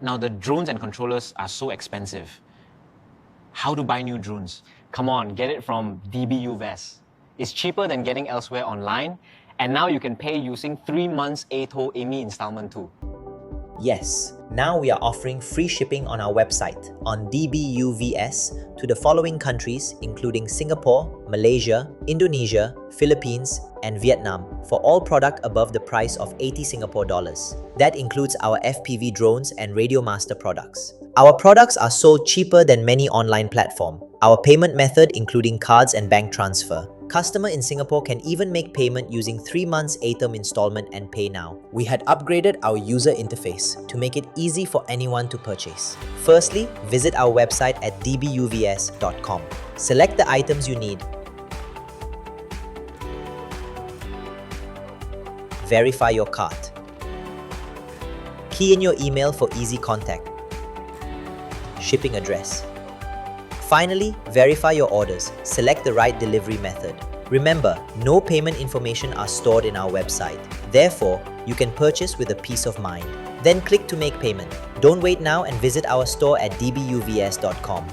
Now the drones and controllers are so expensive. How to buy new drones? Come on, get it from DBUVES. It's cheaper than getting elsewhere online, and now you can pay using 3 months ATO AMI installment too. Yes, now we are offering free shipping on our website on DBUVS to the following countries including Singapore, Malaysia, Indonesia, Philippines, and Vietnam for all product above the price of 80 Singapore dollars. That includes our FPV drones and Radio Master products. Our products are sold cheaper than many online platforms. Our payment method including cards and bank transfer. Customer in Singapore can even make payment using 3 months ATM installment and pay now. We had upgraded our user interface to make it easy for anyone to purchase. Firstly, visit our website at dbuvs.com. Select the items you need. Verify your cart. Key in your email for easy contact. Shipping address. Finally, verify your orders. Select the right delivery method. Remember, no payment information are stored in our website. Therefore, you can purchase with a peace of mind. Then click to make payment. Don't wait now and visit our store at dbuvs.com.